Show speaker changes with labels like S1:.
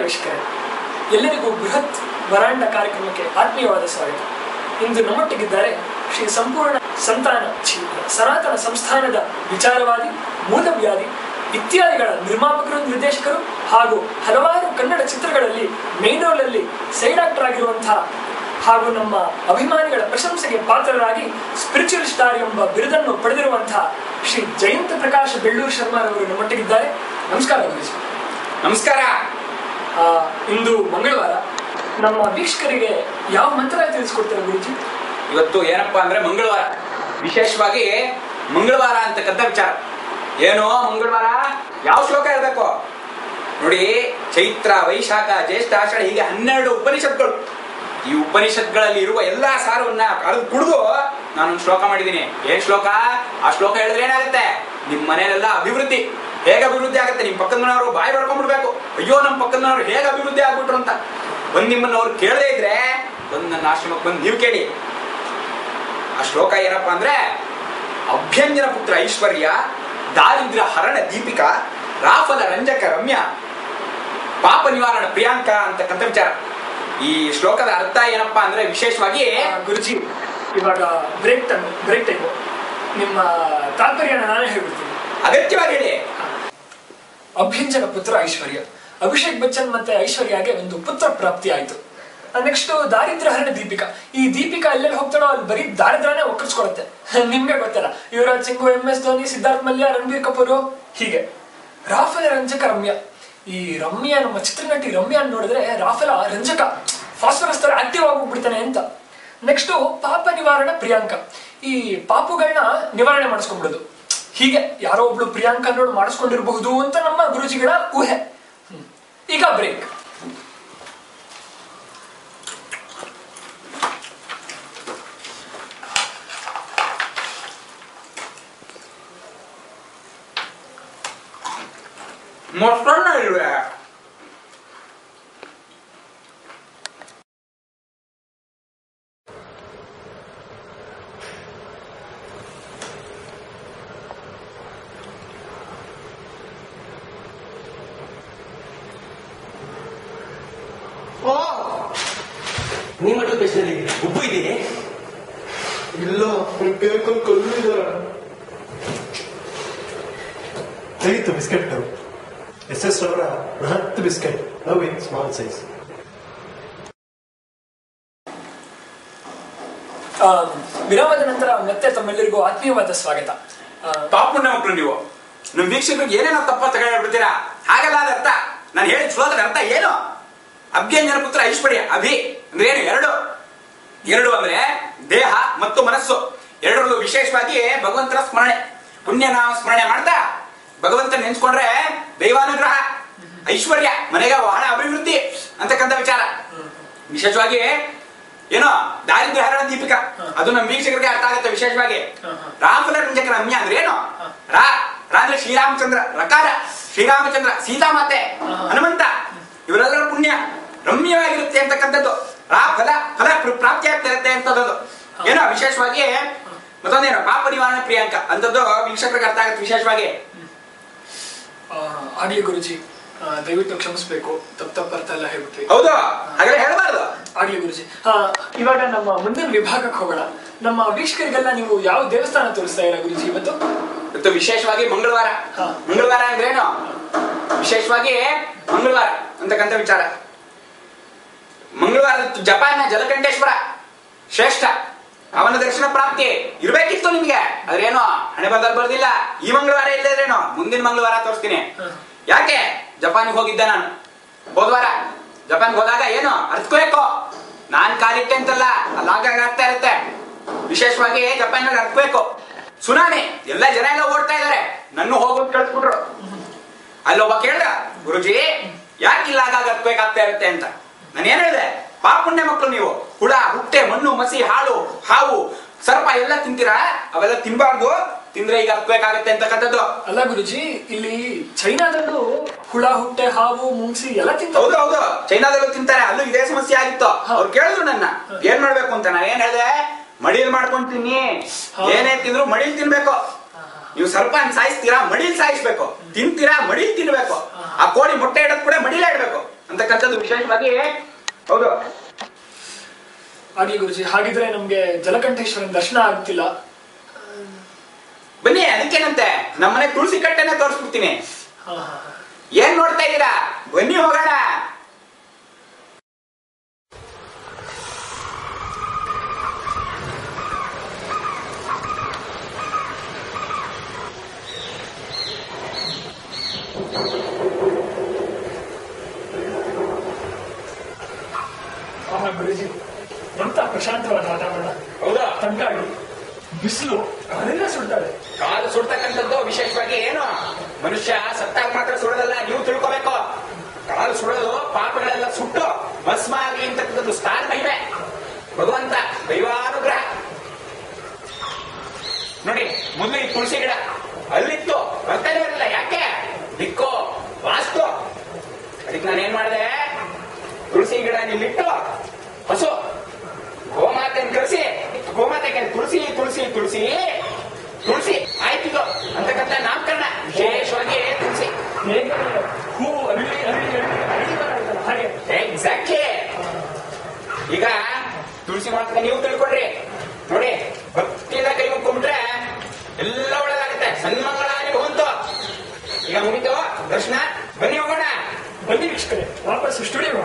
S1: ವೀಕ್ಷಕರೇ, ಎಲ್ಲರಿಗೂ ಬೃಹತ್ ವರಾಂಡ ಕಾರ್ಯಕ್ರಮಕ್ಕೆ ಆತ್ಮೀಯವಾದ ಸ್ವಾಗತ. ಇಂದು ನಮ್ಮೊಟ್ಟಿಗಿದ್ದಾರೆ ಶ್ರೀ ಸಂಪೂರ್ಣ ಸಂತಾನ ಸನಾತನ ಸಂಸ್ಥಾನದ ವಿಚಾರವಾದಿ, ಮೂಲವ್ಯಾದಿ ಇತ್ಯಾದಿಗಳ ನಿರ್ಮಾಪಕರು, ನಿರ್ದೇಶಕರು ಹಾಗೂ ಹಲವಾರು ಕನ್ನಡ ಚಿತ್ರಗಳಲ್ಲಿ ಮೇನ್ ರೋಲ್ ಅಲ್ಲಿ ಸೈಡ್ ಆಕ್ಟರ್ ಆಗಿರುವಂತಹ ಹಾಗೂ ನಮ್ಮ ಅಭಿಮಾನಿಗಳ ಪ್ರಶಂಸೆಗೆ ಪಾತ್ರರಾಗಿ ಸ್ಪಿರಿಚುವಲ್ ಸ್ಟಾರ್ ಎಂಬ ಬಿರುದನ್ನು ಪಡೆದಿರುವಂತಹ ಶ್ರೀ ಜಯಂತ ಪ್ರಕಾಶ್ ಬೆಳ್ಳೂರು ಶರ್ಮಾರವರು ನಮ್ಮೊಟ್ಟಿಗಿದ್ದಾರೆ. ನಮಸ್ಕಾರ ಗುರುಜಿ.
S2: ನಮಸ್ಕಾರ.
S1: ಇಂದು ಮಂಗಳವಾರ, ನಮ್ಮ ವೀಕ್ಷಕರಿಗೆ ಯಾವ ಮಂತ್ರ ತಿಳಿಸ್ಕೊಡ್ತಾರೆ ಗುರುಜಿ?
S2: ಇವತ್ತು ಏನಪ್ಪಾ ಅಂದ್ರೆ ಮಂಗಳವಾರ, ವಿಶೇಷವಾಗಿ ಮಂಗಳವಾರ ಅಂತಕ್ಕಂಥ ವಿಚಾರ. ಏನು ಮಂಗಳವಾರ, ಯಾವ ಶ್ಲೋಕ ಇರಬೇಕು ನೋಡಿ. ಚೈತ್ರ, ವೈಶಾಖ, ಜ್ಯೇಷ್ಠ, ಆಷಾಢ ಹೀಗೆ 12 ಉಪನಿಷತ್ಗಳು. ಈ ಉಪನಿಷತ್ಗಳಲ್ಲಿ ಇರುವ ಎಲ್ಲಾ ಸಾರವನ್ನ ಕಳೆದು ಕುಡಿದು ನಾನೊಂದು ಶ್ಲೋಕ ಮಾಡಿದ್ದೀನಿ. ಏನ್ ಶ್ಲೋಕ? ಆ ಶ್ಲೋಕ ಹೇಳಿದ್ರೆ ಏನಾಗುತ್ತೆ? ನಿಮ್ ಮನೆಯಲ್ಲೆಲ್ಲ ಅಭಿವೃದ್ಧಿ. ಹೇಗೆ ಅಭಿವೃದ್ಧಿ ಆಗುತ್ತೆ? ನಿಮ್ ಪಕ್ಕದ ಮನೆಯವರು ಬಾಯಿ ಬಡ್ಕೊಂಡ್ಬಿಡ್ಬೇಕು, ಅಯ್ಯೋ ನಮ್ಮ ಪಕ್ಕದ ಮನೆಯವರು ಹೇಗೆ ಅಭಿವೃದ್ಧಿ ಆಗ್ಬಿಟ್ರು ಅಂತ. ನಿಮ್ಮನ್ನ ಅವ್ರು ಕೇಳದೇ ಇದ್ರೆ ನನ್ನ ಆಶ್ರಮಕ್ಕೆ ಬಂದು ನೀವು ಕೇಳಿ. ಆ ಶ್ಲೋಕ ಏನಪ್ಪಾ ಅಂದ್ರೆ, ಅಭ್ಯಂಜನ ಪುತ್ರ ಐಶ್ವರ್ಯ, ದಾರಿದ್ರ್ಯ ಹರಣ ದೀಪಿಕ, ರಾಫಲ ರಂಜಕ ರಮ್ಯ, ಪಾಪ ನಿವಾರಣ ಪ್ರಿಯಾಂಕ ಅಂತಕ್ಕಂಥ ವಿಚಾರ. ಈ ಶ್ಲೋಕದ ಅರ್ಥ ಏನಪ್ಪಾ ಅಂದ್ರೆ, ವಿಶೇಷವಾಗಿ
S1: ಗುರುಜಿ ಇವಾಗ ಬ್ರೇಕ್ ಟೈಮ್, ನಿಮ್ಮ ತಾತ್ಪರ್ಯನ ನಾನೇ ಹೇಳ್ಬಿಡ್ತೀನಿ.
S2: ಅಗತ್ಯವಾಗಿ ಹೇಳಿ.
S1: ಅಭ್ಯಂಜನ ಪುತ್ರ ಐಶ್ವರ್ಯ, ಅಭಿಷೇಕ್ ಬಚ್ಚನ್ ಮತ್ತೆ ಐಶ್ವರ್ಯಗೆ ಒಂದು ಪುತ್ರ ಪ್ರಾಪ್ತಿ ಆಯ್ತು. ನೆಕ್ಸ್ಟ್ ದಾರಿದ್ರ್ಯ ಹರಣ ದೀಪಿಕಾ. ಈ ದೀಪಿಕಾ ಎಲ್ಲೆಲ್ಲಿ ಹೋಗ್ತಾಳೋ ಅಲ್ಲಿ ಬರೀ ದಾರಿದ್ರ್ಯನೇ ಒಕ್ಕರ್ಸ್ಕೊಳುತ್ತೆ. ನಿಮ್ಗೆ ಗೊತ್ತಲ್ಲ, ಯುವರಾಜ್ ಸಿಂಗ್, MS ಧೋನಿ, ಸಿದ್ಧಾರ್ಥ್ ಮಲ್ಯ, ರಣಬೀರ್ ಕಪೂರ್ ಹೀಗೆ. ರಾಫಲ ರಂಜಕ ರಮ್ಯ. ಈ ರಮ್ಯ, ನಮ್ಮ ಚಿತ್ರನಟಿ ರಮ್ಯ ನೋಡಿದ್ರೆ ರಾಫಲ ರಂಜಕ, ಫಾಸ್ಫರಸ್ ತರ ಆಕ್ಟಿವ್ ಆಗೋಗ್ಬಿಡ್ತಾನೆ ಅಂತ. ನೆಕ್ಸ್ಟ್ ಪಾಪ ನಿವಾರಣ ಪ್ರಿಯಾಂಕ. ಈ ಪಾಪುಗಳನ್ನ ನಿವಾರಣೆ ಮಾಡಿಸ್ಕೊಂಡ್ಬಿಡೋದು. ಹೀಗೆ ಯಾರೋ ಒಬ್ಳು ಪ್ರಿಯಾಂಕ ನೋಡಿ ಮಾಡಿಸ್ಕೊಂಡಿರಬಹುದು ಅಂತ ನಮ್ಮ ಗುರುಜಿಗಳ ಊಹೆ. ಈಗ ಬ್ರೇಕ್.
S2: ಮೊಸರನ್ನ ಇಲ್ವೇ?
S3: ನೀ ಮಟ್ಟ ಬೇಸಲ್ಲಿ ಉಪ್ಪು ಇದ್ದೀನಿ.
S4: ಇಲ್ಲ, ಕೇಳ್ಕೊಂಡು ಕಲ್ಲಿದ್ದಾರೆ. ಹೇಗಿತ್ತು ಬಿಸ್ಕೆಟ್? SS ಅವರ ಬೃಹತ್ biscuit, love in small size.
S1: ವಿರಾಮದ ನಂತರ ಮತ್ತೆ ತಮ್ಮೆಲ್ಲರಿಗೂ ಆತ್ಮೀಯವಾದ ಸ್ವಾಗತ.
S2: ಪಾಪುಣ್ಯ ಮಕ್ಕಳು ನೀವು. ನಮ್ ವೀಕ್ಷಕರಿಗೆ ಏನೇನೋ ತಪ್ಪ ತಗೊಂಡ್ಬಿಡ್ತೀರಾ. ಹಾಗಲ್ಲ ಅದ ಅರ್ಥ. ನಾನು ಹೇಳಿದ ಶ್ಲೋಕದ ಅರ್ಥ ಏನು? ಅಭ್ಯಂಜನ ಪುತ್ರ ಐಶ್ವರ್ಯ, ಅಭಿ ಅಂದ್ರೆ ಏನು? ಎರಡು ಅಂದ್ರೆ ದೇಹ ಮತ್ತು ಮನಸ್ಸು. ಎರಡರಲ್ಲೂ ವಿಶೇಷವಾಗಿ ಭಗವಂತನ ಸ್ಮರಣೆ, ಪುಣ್ಯನಾಮ ಸ್ಮರಣೆ ಮಾಡ್ತಾ ಭಗವಂತ ನೆನ್ಸ್ಕೊಂಡ್ರೆ ದೈವಾನುಗ್ರಹ, ಐಶ್ವರ್ಯ, ಮನೆಗೆ ಬಹಳ ಅಭಿವೃದ್ಧಿ ಅಂತಕ್ಕಂಥ ವಿಚಾರ. ವಿಶೇಷವಾಗಿ ಏನೋ ದಾರಿದ್ರ್ಯ ಹರಣ ದೀಪಿಕಾ, ಅದು ನಮ್ಮ ವೀಕ್ಷಕರಿಗೆ ಅರ್ಥ ಆಗುತ್ತೆ. ವಿಶೇಷವಾಗಿ ರಾಫಲ ರಂಜಕ ರಮ್ಯ ಅಂದ್ರೆ ಏನು? ರಾ ಅಂದ್ರೆ ಶ್ರೀರಾಮಚಂದ್ರ, ರಕಾರ ಶ್ರೀರಾಮಚಂದ್ರ, ಸೀತಾಮಾತೆ, ಹನುಮಂತ, ಇವರೆಲ್ಲರ ಪುಣ್ಯ ರಮ್ಯವಾಗಿರುತ್ತೆ ಅಂತಕ್ಕಂಥದ್ದು. ಫಲ ಪ್ರಾಪ್ತಿ ಆಗ್ತಾ ಇರುತ್ತೆ ಅಂತದ್ದು. ಏನೋ ವಿಶೇಷವಾಗಿ ಮತ್ತೊಂದೇನೋ ಪಾಪ ನಿವಾರಣೆ ಪ್ರಿಯಾಂಕ ಅಂತದ್ದು ವೀಕ್ಷಕರಿಗೆ ಅರ್ಥ ಆಗುತ್ತೆ. ವಿಶೇಷವಾಗಿ
S1: ಆಗ್ಲಿ ಗುರುಜಿ, ದಯವಿಟ್ಟು ಕ್ಷಮಿಸ್ಬೇಕು, ತಪ್ಪ ಅರ್ಥ ಎಲ್ಲ ಹೇಳ್ಬಿಟ್ರಿ.
S2: ಹೌದು, ಹಾಗೆಲ್ಲ ಹೇಳಬಾರ್ದು.
S1: ಆಗ್ಲಿ ಗುರುಜಿ. ಇವಾಗ ನಮ್ಮ ಮುಂದಿನ ವಿಭಾಗಕ್ಕೆ ಹೋಗೋಣ. ನಮ್ಮ ವೀಕ್ಷಕರಿಗೆಲ್ಲ ನೀವು ಯಾವ ದೇವಸ್ಥಾನ ತೋರಿಸ್ತಾ ಇಲ್ಲ ಗುರುಜಿ ಇವತ್ತು?
S2: ವಿಶೇಷವಾಗಿ ಮಂಗಳವಾರ. ಮಂಗಳವಾರ ಅಂದ್ರೇನು? ವಿಶೇಷವಾಗಿ ಮಂಗಳವಾರ ಅಂತಕ್ಕಂಥ ವಿಚಾರ. ಮಂಗಳವಾರ ಜಪಾನ್ನ ಜಲಕಂಠೇಶ್ವರ ಶ್ರೇಷ್ಠ, ಅವನ ದರ್ಶನ ಪ್ರಾಪ್ತಿ ಇರ್ಬೇಕಿತ್ತು ನಿಮ್ಗೆ. ಅದ್ರೇನೋ ಹಣೆ ಬರದಲ್ಲಿ ಬರ್ದಿಲ್ಲ. ಈ ಮಂಗಳವಾರ ಇಲ್ಲದ್ರೇನೋ ಮುಂದಿನ ಮಂಗಳವಾರ ತೋರಿಸ್ತೀನಿ. ಯಾಕೆ? ಜಪಾನ್ಗೆ ಹೋಗಿದ್ದೆ ನಾನು ಹೋದ್ವಾರ. ಜಪಾನ್ಗೆ ಹೋದಾಗ ಏನು ಅರ್ಥಕ್ವೇಕೋ, ನಾನ್ ಕಾಲಿಟ್ಟೆ ಅಂತಲ್ಲ, ಅಲ್ಲಾಗ ಆಗ್ತಾ ಇರುತ್ತೆ. ವಿಶೇಷವಾಗಿ ಜಪಾನ್ನಲ್ಲಿ ಅರ್ಥಕ್ವೇಕೋ, ಸುನಾಮಿ, ಎಲ್ಲ ಜನ ಎಲ್ಲ ಓಡ್ತಾ ಇದಾರೆ. ನನ್ನ ಹೋಗೋದು ಕಳ್ಸ್ಬಿಟ್ರು. ಅಲ್ಲೊಬ್ಬ ಕೇಳ್ದ, ಗುರುಜಿ ಯಾಕಿಲ್ಲ ಆಗಾಗ ಅರ್ಥಕ್ವೇಕ್ ಇರುತ್ತೆ ಅಂತ. ನಾನು ಏನ್ ಹೇಳಿದೆ? ಪಾಪುಣ್ಯ ಮಕ್ಕಳು ನೀವು. ಹುಳ, ಹುಟ್ಟೆ, ಮಣ್ಣು, ಮಸಿ, ಹಾಳು, ಹಾವು, ಸರ್ಪ ಎಲ್ಲ ತಿಂತೀರಾ. ಅವೆಲ್ಲ ತಿನ್ಬಾರ್ದು. ತಿಂದ್ರೆ ಈಗ ಅರ್ಥಕ್ವೇಕಾಗುತ್ತೆ ಅಂತಕ್ಕಂಥದ್ದು.
S1: ಅಲ್ಲ ಗುರುಜಿ, ಇಲ್ಲಿ ಚೈನಾದಲ್ಲೂ ಹುಳ, ಹುಟ್ಟೆ, ಹಾವು, ಮುಂಗ್ಸಿ ಎಲ್ಲ ತಿಂತಾರೆ.
S2: ಹೌದು ಹೌದು, ಚೈನಾದಲ್ಲೂ ತಿಂತಾರೆ. ಅಲ್ಲೂ ಇದೇ ಸಮಸ್ಯೆ ಆಗಿತ್ತು. ಅವ್ರು ಕೇಳಿದ್ರು ನನ್ನ ಏನ್ ಮಾಡ್ಬೇಕು ಅಂತ. ನಾನು ಏನ್ ಹೇಳಿದೆ? ಮಡಿಲ್ ಮಾಡ್ಕೊಂಡು ತಿನ್ನಿ. ಏನೇ ತಿಂದ್ರು ಮಡಿಲ್ ತಿನ್ಬೇಕು. ನೀವು ಸರ್ಪ ಸಾಯಿಸ್ತೀರಾ, ಮಡಿಲ್ ಸಾಯಿಸ್ಬೇಕು. ತಿಂತೀರಾ, ಮಡಿಲ್ ತಿನ್ಬೇಕು. ಆ ಕೋಳಿ ಮೊಟ್ಟೆ ಇಡೋದ್ ಕೂಡ ಮಡಿಲೇ ಇಡ್ಬೇಕು. ಅಂತಕ್ಕಂಥದ್ದು ವಿಶೇಷವಾಗಿ ಹೌದು.
S1: ಹಾಗೆ ಗುರುಜಿ, ಹಾಗಿದ್ರೆ ನಮ್ಗೆ ಜಲಕಂಠೇಶ್ವರನ ದರ್ಶನ ಆಗ್ತಿಲ್ಲ.
S2: ಬನ್ನಿ, ಅದಕ್ಕೇನಂತೆ ನಮ್ಮನೆ ತುಳಸಿ ಕಟ್ಟೆನ ತೋರಿಸ್ಬಿಡ್ತೀನಿ.
S1: ಹಾ ಹಾ.
S2: ಏನ್ ನೋಡ್ತಾ ಇದ್ದೀರಾ, ಬನ್ನಿ ಹೋಗೋಣ.
S1: ಗುರುಜಿ, ಎಂತ ಪ್ರಶಾಂತವಾದ ವಾತಾವರಣ.
S2: ಹೌದಾ?
S1: ತಂಗಾಡಿ, ಬಿಸಿಲು, ಅದೆಲ್ಲ ಸುಡ್ತಾರೆ.
S2: ಕಾಲು ಸುಡ್ತಕ್ಕಂಥದ್ದು ವಿಶೇಷವಾಗಿ ಏನು, ಮನುಷ್ಯ ಸತ್ತಾಗ ಮಾತ್ರ ಸುಡೋದಲ್ಲ, ನೀವು ತಿಳ್ಕೋಬೇಕು. ಕಾಲು ಸುಡೋದು ಪಾಪಗಳೆಲ್ಲ ಸುಟ್ಟು ಭಸ್ಮ ಆಗಲಿ ಅಂತಕ್ಕಂಥದ್ದು ಸ್ಥಾನ ಮಹಿಮೆ, ಭಗವಂತ ದೈವಾನುಗ್ರಹ. ನೋಡಿ, ಮೊದಲು ಈ ತುಳಸಿ ಗಿಡ ಅಲ್ಲಿತ್ತು, ಬರ್ತಾನೆ ಇರಲಿಲ್ಲ. ಯಾಕೆ? ದಿಕ್ಕೋ ವಾಸ್ತು. ಅದಕ್ಕೆ ನಾನೇನ್ ಮಾಡಿದೆ, ತುಳಸಿ ಗಿಡ ನಿಲ್ಲಿಟ್ಟು ಹಸು ಗೋಮಾತೆಯನ್ನು ಕರೆಸಿ, ಗೋಮಾತೆ ತುಳಸಿ ತುಳಸಿ ತುಳಸಿ ತುಳಸಿ ಆಯ್ತಿದ್ದು ಅಂತಕ್ಕಂಥ ನಾಮಕರಣ. ವಿಶೇಷವಾಗಿ ತುಳಸಿ
S1: ಹೂ ಅರಳಿ ಅರಳಿ ಅರಳಿ ಅರಳಿ ಬರಲ್ಲ ಹಾಗೆ.
S2: ಎಕ್ಸಾಕ್ಟ್ಲಿ. ಈಗ ತುಳಸಿ ಮಾತ್ರ ನೀವು ತಿಳ್ಕೊಡ್ರಿ. ನೋಡಿ, ಭಕ್ತಿಯಿಂದ ಕೈ ಮುಕ್ಕೊಂಡ್ಬಿಟ್ರೆ ಎಲ್ಲ ಒಳ್ಳೇದಾಗುತ್ತೆ. ಸನ್ಮಂಗಳಾಗಿ ಭವಂತು. ಈಗ ಮುಗಿತು ದರ್ಶನ, ಬನ್ನಿ ಹೋಗೋಣ.
S1: ಬನ್ನಿ ವೀಕ್ಷಕರೇ, ವಾಪಸ್ ಸ್ಟುಡಿಯೋ